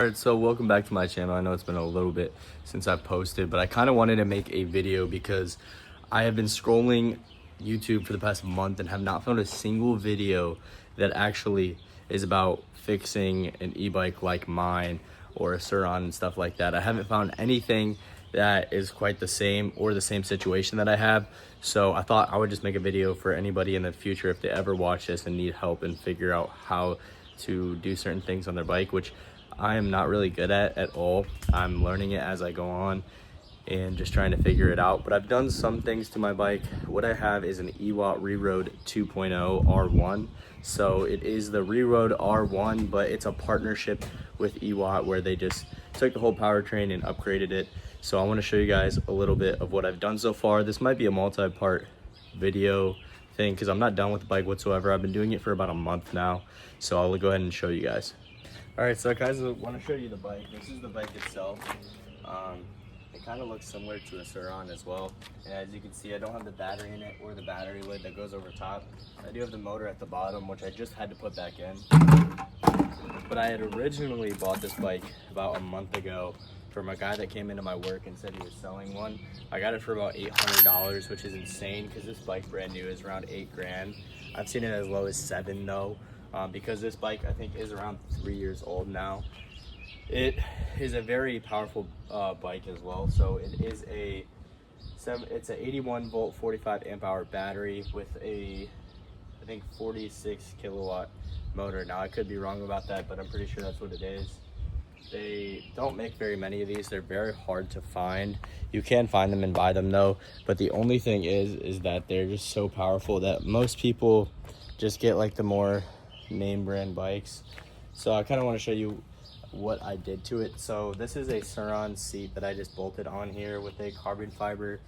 Alright, so welcome back to my channel. I know it's been a little bit since I've posted, but I kind of wanted to make a video because I have been scrolling YouTube for the past month and have not found a single video that actually is about fixing an e-bike like mine or a Surron and stuff like that. I haven't found anything that is quite the same or the same situation that I have. So I thought I would just make a video for anybody in the future if they ever watch this and need help and figure out how to do certain things on their bike, which I am not really good at all. I'm learning it as I go on and just trying to figure it out. But I've done some things to my bike. What I have is an Rerode 2.0 R1. So it is the Rerode R1, but it's a partnership with where they just took the whole powertrain and upgraded it. So I want to show you guys a little bit of what I've done so far. This might be a multi-part video thing because I'm not done with the bike whatsoever. I've been doing it for about a month now. So I'll go ahead and show you guys. All right, so guys, I want to show you the bike. This is the bike itself. It kind of looks similar to a Surron as well. And as you can see, I don't have the battery in it or the battery lid that goes over top. I do have the motor at the bottom, which I just had to put back in. But I had originally bought this bike about a month ago from a guy that came into my work and said he was selling one. I got it for about $800, which is insane because this bike brand new is around 8 grand. I've seen it as low as 7 though. Because this bike I think is around 3 years old now. It is a very powerful bike as well. So it is it's an 81 volt 45 amp hour battery with a I think 46 kilowatt motor. Now I could be wrong about that, but I'm pretty sure that's what it is. They don't make very many of these. They're very hard to find. You can find them and buy them though, but the only thing is that they're just so powerful that most people just get like the more name brand bikes. So I kind of want to show you what I did to it. So this is a Surron seat that I just bolted on here with a carbon fiber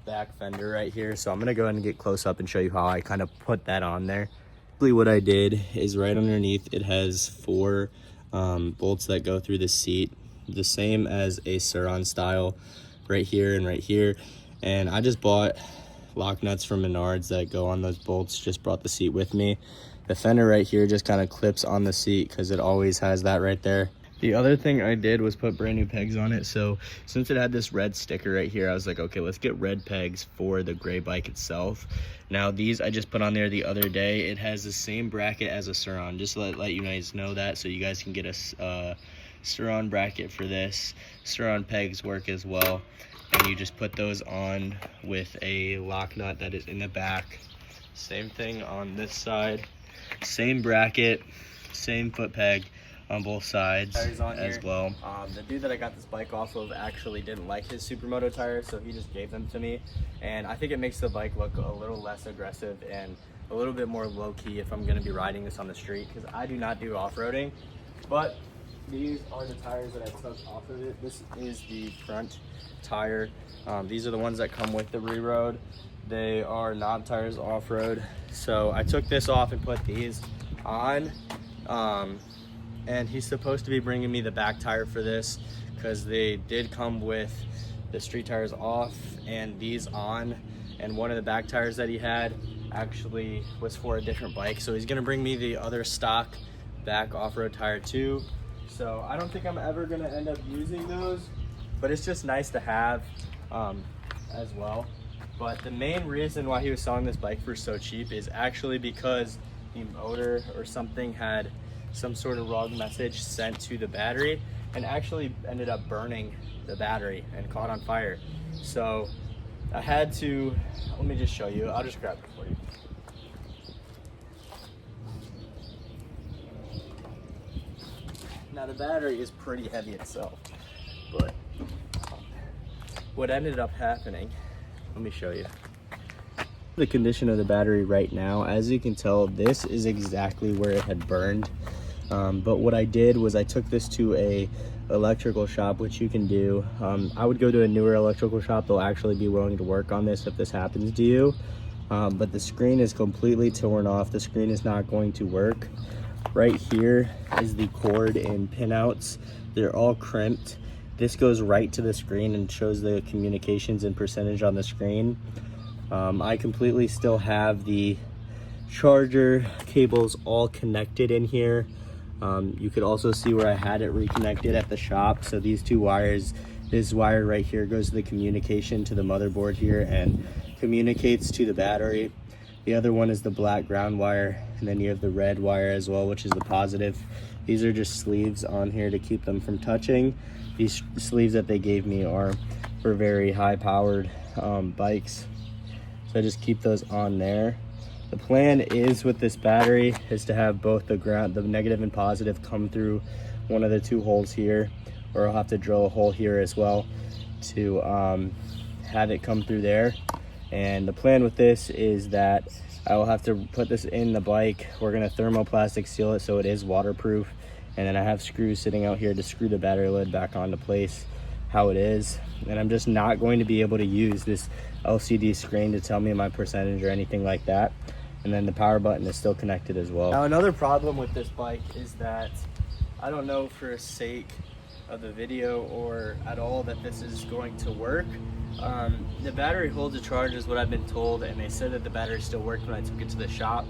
back fender right here. So I'm gonna go ahead and get close up and show you how I kind of put that on there. Basically what I did is right underneath it has 4 bolts that go through the seat, the same as a Surron style, right here and right here. And I just bought lock nuts from Menards that go on those bolts. Just brought the seat with me. The fender right here just kind of clips on the seat because it always has that right there. The other thing I did was put brand new pegs on it. So since it had this red sticker right here, I was like, okay, let's get red pegs for the gray bike itself. Now these I just put on there the other day. It has the same bracket as a Surron, just to let you guys know that, so you guys can get a Surron bracket for this. Surron pegs work as well. And you just put those on with a lock nut that is in the back. Same thing on this side. Same bracket, same foot peg on both sides as well. The dude that I got this bike off of actually didn't like his Supermoto tires, so he just gave them to me. And I think it makes the bike look a little less aggressive and a little bit more low-key if I'm gonna be riding this on the street, because I do not do off-roading. But these are the tires that I took off of it. This is the front tire. These are the ones that come with the Rerode. They are knob tires off-road. So I took this off and put these on. And he's supposed to be bringing me the back tire for this because they did come with the street tires off and these on. And one of the back tires that he had actually was for a different bike. So he's gonna bring me the other stock back off-road tire too. So I don't think I'm ever gonna end up using those, but it's just nice to have as well. But the main reason why he was selling this bike for so cheap is actually because the motor or something had some sort of wrong message sent to the battery and actually ended up burning the battery and caught on fire. So I had to, let me just show you, I'll just grab it for you. Now the battery is pretty heavy itself, but what ended up happening, let me show you. The condition of the battery right now, as you can tell, this is exactly where it had burned. But what I did was I took this to a electrical shop, which you can do. I would go to a newer electrical shop. They'll actually be willing to work on this if this happens to you. But the screen is completely torn off. The screen is not going to work. Right here is the cord and pinouts. They're all crimped. This goes right to the screen and shows the communications and percentage on the screen. I completely still have the charger cables all connected in here. You could also see where I had it reconnected at the shop. So these two wires, this wire right here goes to the communication to the motherboard here and communicates to the battery. The other one is the black ground wire, and then you have the red wire as well, which is the positive. These are just sleeves on here to keep them from touching. These sleeves that they gave me are for very high powered bikes, so I just keep those on there. The plan is with this battery is to have both the negative and positive come through one of the two holes here, or I'll have to drill a hole here as well to have it come through there. And the plan with this is that I will have to put this in the bike. We're gonna thermoplastic seal it so it is waterproof, and then I have screws sitting out here to screw the battery lid back onto place how it is. And I'm just not going to be able to use this LCD screen to tell me my percentage or anything like that. And then the power button is still connected as well. Now another problem with this bike is that I don't know for sake of the video or at all that this is going to work. The battery holds a charge is what I've been told, and they said that the battery still worked when I took it to the shop.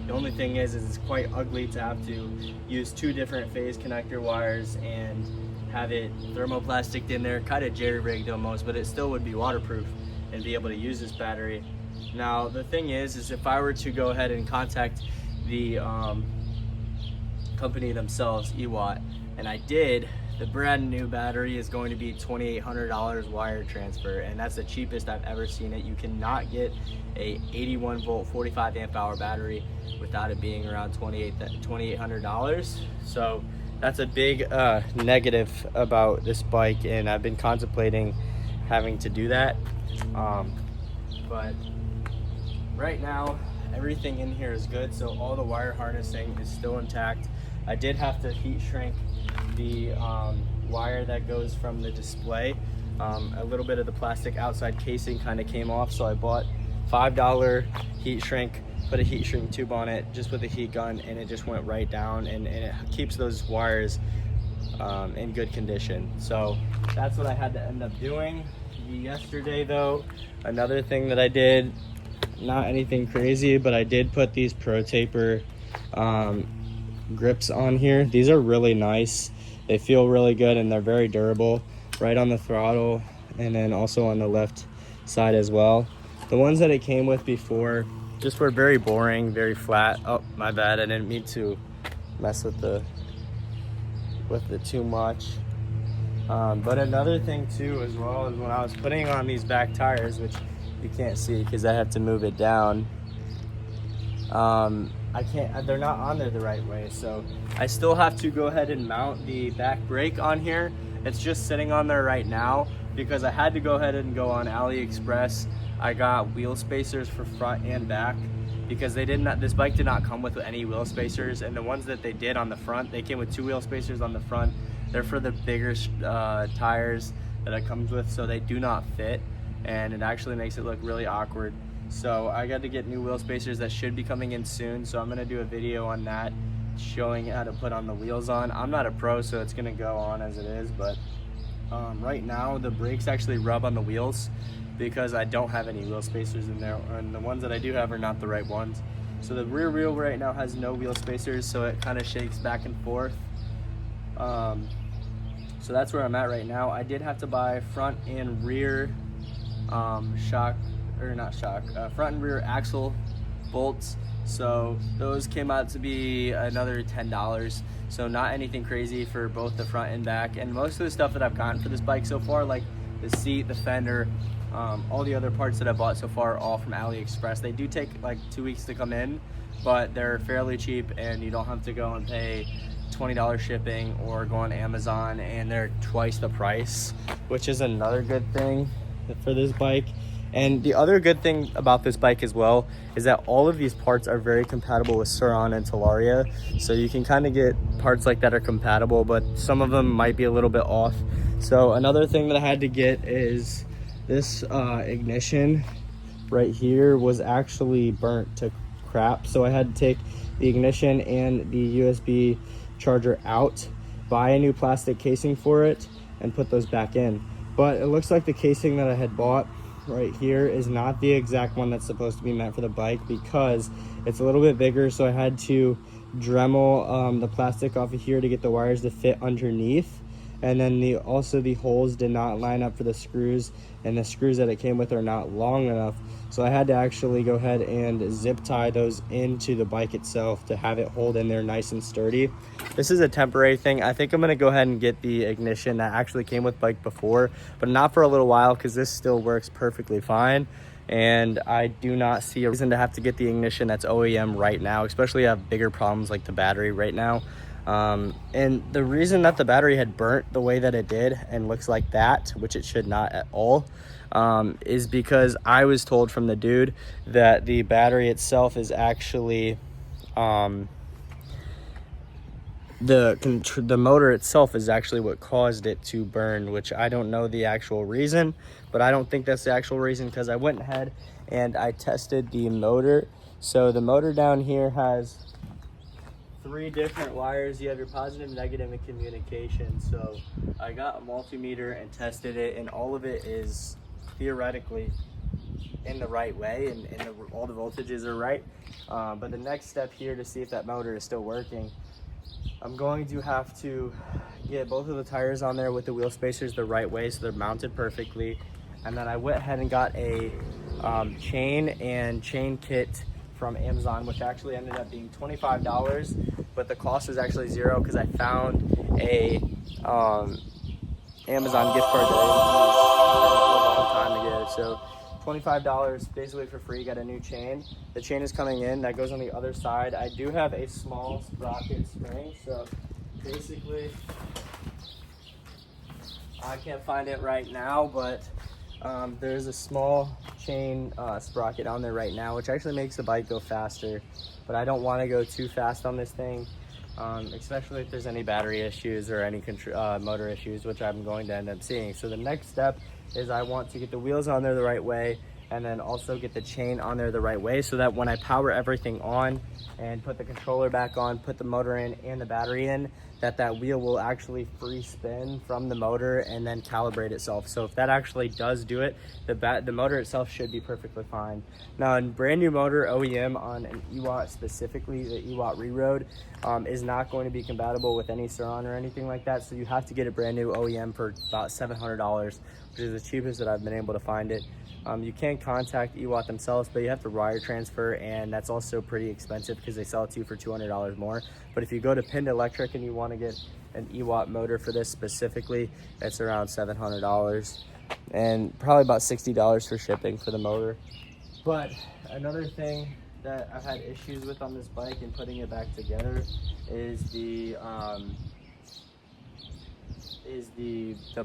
The only thing is it's quite ugly to have to use two different phase connector wires and have it thermoplasticed in there, kind of jerry-rigged almost, but it still would be waterproof and be able to use this battery. Now the thing is if I were to go ahead and contact the company themselves, EWatt, and I did, the brand new battery is going to be $2,800 wire transfer, and that's the cheapest I've ever seen it. You cannot get a 81 volt 45 amp hour battery without it being around $2,800. So that's a big negative about this bike, and I've been contemplating having to do that. But right now everything in here is good, so all the wire harnessing is still intact. I did have to heat shrink the wire that goes from the display. A little bit of the plastic outside casing kind of came off, so I bought $5 heat shrink, put a heat shrink tube on it just with a heat gun, and it just went right down, and it keeps those wires in good condition. So that's what I had to end up doing. Yesterday though, another thing that I did, not anything crazy, but I did put these Pro Taper grips on here. These are really nice. They feel really good and they're very durable, right on the throttle and then also on the left side as well. The ones that it came with before just were very boring, very flat. Oh, my bad, I didn't mean to mess with the too much. But another thing too as well is when I was putting on these back tires, which you can't see because I have to move it down, they're not on there the right way, so I still have to go ahead and mount the back brake on here. It's just sitting on there right now because I had to go ahead and go on AliExpress. I got wheel spacers for front and back because this bike did not come with any wheel spacers, and the ones that they did on the front, they came with 2 wheel spacers on the front. They're for the bigger tires that it comes with, so they do not fit, and it actually makes it look really awkward. So I got to get new wheel spacers that should be coming in soon, so I'm going to do a video on that showing how to put on the wheels on. I'm not a pro, so it's going to go on as it is, but right now the brakes actually rub on the wheels because I don't have any wheel spacers in there, and the ones that I do have are not the right ones. So the rear wheel right now has no wheel spacers, so it kind of shakes back and forth. So that's where I'm at right now. I did have to buy front and rear front and rear axle bolts, so those came out to be another $10. So not anything crazy for both the front and back, and most of the stuff that I've gotten for this bike so far, like the seat, the fender, all the other parts that I bought so far are all from AliExpress. They do take like 2 weeks to come in, but they're fairly cheap and you don't have to go and pay $20 shipping or go on Amazon, and they're twice the price, which is another good thing for this bike. And the other good thing about this bike as well is that all of these parts are very compatible with Surron and Talaria, so you can kind of get parts like that are compatible, but some of them might be a little bit off. So another thing that I had to get is this ignition right here was actually burnt to crap, so I had to take the ignition and the USB charger out, buy a new plastic casing for it, and put those back in. But it looks like the casing that I had bought right here is not the exact one that's supposed to be meant for the bike because it's a little bit bigger, so I had to Dremel the plastic off of here to get the wires to fit underneath. And then also the holes did not line up for the screws, and the screws that it came with are not long enough. So I had to actually go ahead and zip tie those into the bike itself to have it hold in there nice and sturdy. This is a temporary thing. I think I'm gonna go ahead and get the ignition that actually came with bike before, but not for a little while, because this still works perfectly fine. And I do not see a reason to have to get the ignition that's OEM right now, especially if I have bigger problems like the battery right now. And the reason that the battery had burnt the way that it did and looks like that, which it should not at all, is because I was told from the dude that the battery itself is actually the motor itself is actually what caused it to burn, which I don't know the actual reason, but I don't think that's the actual reason, because I went ahead and I tested the motor. So the motor down here has 3 different wires. You have your positive, negative, and communication. So I got a multimeter and tested it, and all of it is theoretically in the right way, and all the voltages are right. But the next step here to see if that motor is still working, I'm going to have to get both of the tires on there with the wheel spacers the right way so they're mounted perfectly. And then I went ahead and got a chain and chain kit from Amazon, which actually ended up being $25, but the cost was actually $0 because I found a Amazon gift card that I used a long time ago. So $25 basically for free, got a new chain. The chain is coming in, that goes on the other side. I do have a small sprocket spring, so basically I can't find it right now, but there's a small chain sprocket on there right now, which actually makes the bike go faster, but I don't want to go too fast on this thing, especially if there's any battery issues or any motor issues, which I'm going to end up seeing. So the next step is I want to get the wheels on there the right way, and then also get the chain on there the right way, so that when I power everything on and put the controller back on, put the motor in and the battery in, that wheel will actually free spin from the motor and then calibrate itself. So if that actually does do it, the motor itself should be perfectly fine. Now, a brand new motor OEM on an Ewot, specifically the Ewot Rerode, is not going to be compatible with any Surron or anything like that. So you have to get a brand new OEM for about $700, which is the cheapest that I've been able to find it. You can contact Ewot themselves, but you have to wire transfer, and that's also pretty expensive because they sell it to you for $200 more. But if you go to Pinned Electric and you want to get an Ewot motor for this specifically, it's around $700 and probably about $60 for shipping for the motor. But another thing that I've had issues with on this bike and putting it back together is the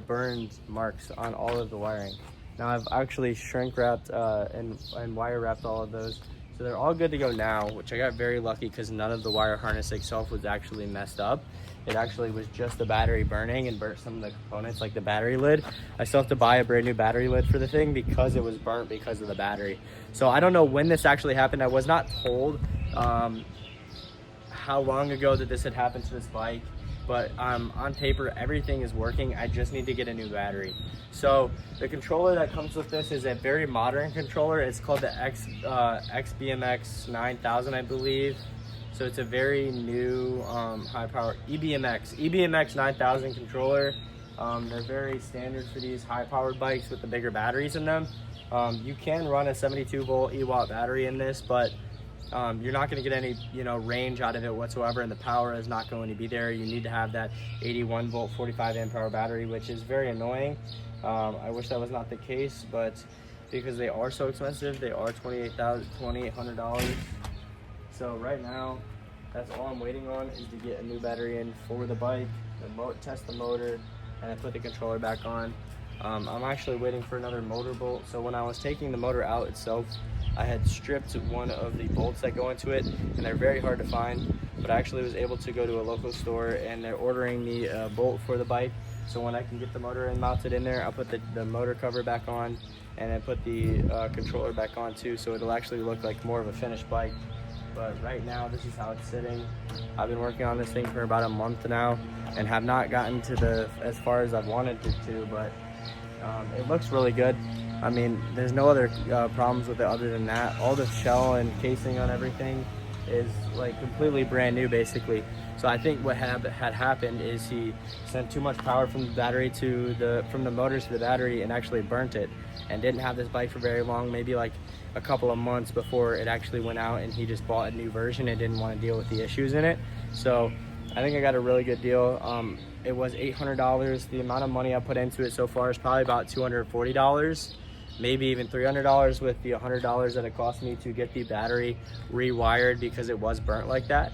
burned marks on all of the wiring. Now I've actually shrink wrapped and wire wrapped all of those, so they're all good to go now, which I got very lucky because none of the wire harness itself was actually messed up. It actually was just the battery burning and burnt some of the components, like the battery lid. I still have to buy a brand new battery lid for the thing because it was burnt because of the battery. So I don't know when this actually happened. I was not told how long ago that this had happened to this bike, but on paper everything is working. I just need to get a new battery. So the controller that comes with this is a very modern controller. It's called the XBMX 9000, I believe. So it's a very new high power EBMX 9000 controller. They're very standard for these high powered bikes with the bigger batteries in them. You can run a 72 volt Ewot battery in this, but you're not going to get any range out of it whatsoever, and the power is not going to be there. You need to have that 81 volt 45 amp hour battery, which is very annoying. I wish that was not the case, but because they are so expensive, they are $2,800. So right now, that's all I'm waiting on, is to get a new battery in for the bike, test the motor, and then put the controller back on. I'm actually waiting for another motor bolt. So when I was taking the motor out itself, I had stripped one of the bolts that go into it, and they're very hard to find, but I actually was able to go to a local store, and they're ordering me a bolt for the bike. So when I can get the motor mounted in there, I'll put the motor cover back on, and then put the controller back on too, so it'll actually look like more of a finished bike. But right now, this is how it's sitting. I've been working on this thing for about a month now, and have not gotten to as far as I've wanted it to, but it looks really good. I mean, there's no other problems with it other than that. All the shell and casing on everything is like completely brand new basically. So I think what had happened is he sent too much power from the battery to the motors to the battery and actually burnt it, and didn't have this bike for very long, maybe like a couple of months before it actually went out, and he just bought a new version and didn't want to deal with the issues in it. So I think I got a really good deal. It was $800. The amount of money I put into it so far is probably about $240, maybe even $300 with the $100 that it cost me to get the battery rewired because it was burnt like that.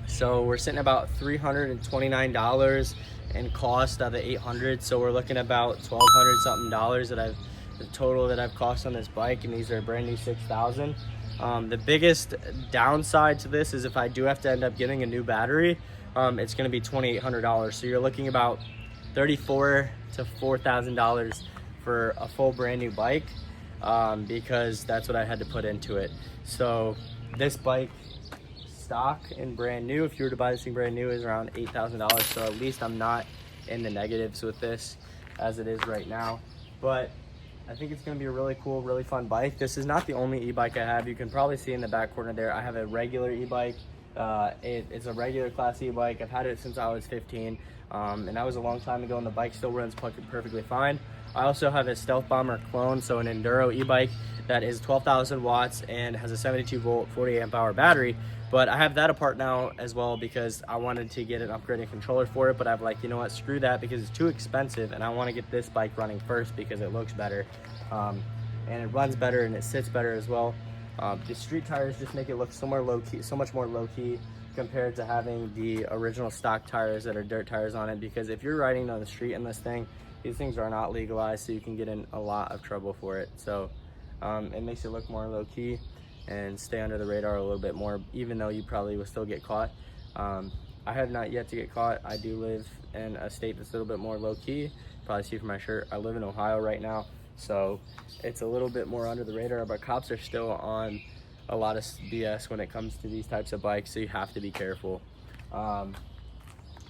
So we're sitting about $329 in cost out of the $800. So we're looking about $1,200 something dollars the total that I've cost on this bike, and these are brand new 6,000. The biggest downside to this is if I do have to end up getting a new battery, it's going to be $2,800. So you're looking about $3,400 to $4,000 for a full brand new bike, because that's what I had to put into it. So this bike, stock and brand new, if you were to buy this thing brand new, is around $8,000. So at least I'm not in the negatives with this as it is right now. But I think it's going to be a really cool, really fun bike. This is not the only e-bike I have. You can probably see in the back corner there, I have a regular e-bike. It's a regular class e-bike. I've had it since I was 15, and that was a long time ago, and the bike still runs perfectly fine. I also have a Stealth Bomber clone, so an enduro e-bike that is 12,000 watts and has a 72 volt 40 amp hour battery. But I have that apart now as well because I wanted to get an upgraded controller for it, but I'm like, you know what, screw that, because it's too expensive, and I want to get this bike running first because it looks better, and it runs better, and it sits better as well. The street tires just make it look so much more low-key compared to having the original stock tires that are dirt tires on it, because if you're riding on the street in this thing, these things are not legalized, so you can get in a lot of trouble for it. So it makes it look more low-key and stay under the radar a little bit more, even though you probably will still get caught. I have not yet to get caught. I do live in a state that's a little bit more low-key. Probably see from my shirt, I live in Ohio right now, so it's a little bit more under the radar, but cops are still on a lot of BS when it comes to these types of bikes, so you have to be careful.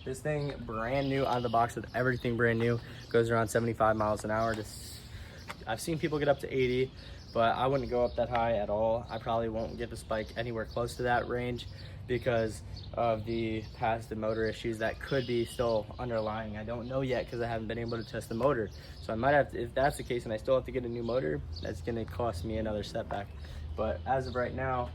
This thing, brand new out of the box with everything brand new, goes around 75 miles an hour. I've seen people get up to 80, but I wouldn't go up that high at all. I probably won't get this bike anywhere close to that range because of the past motor issues that could be still underlying. I don't know yet because I haven't been able to test the motor. So I might have to, if that's the case and I still have to get a new motor, that's gonna cost me another setback. But as of right now,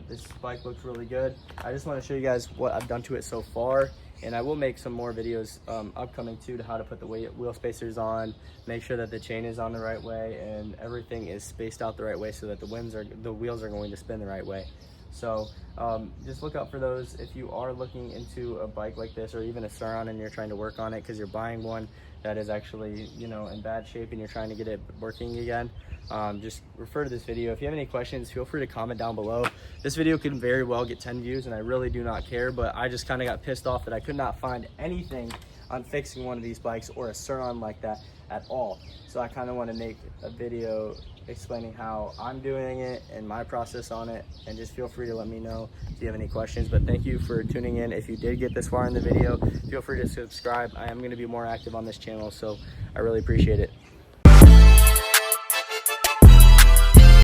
this bike looks really good. I just want to show you guys what I've done to it so far, and I will make some more videos upcoming too to how to put the wheel spacers on, make sure that the chain is on the right way and everything is spaced out the right way so that the wheels are going to spin the right way. So just look out for those if you are looking into a bike like this, or even a Surron, and you're trying to work on it because you're buying one that is actually, you know, in bad shape and you're trying to get it working again. Just refer to this video. If you have any questions, feel free to comment down below. This video could very well get 10 views and I really do not care, but I just kind of got pissed off that I could not find anything on fixing one of these bikes or a Surron like that at all. So I kind of want to make a video explaining how I'm doing it and my process on it, and just feel free to let me know if you have any questions. But thank you for tuning in. If you did get this far in the video, feel free to subscribe. I am going to be more active on this channel, so I really appreciate it.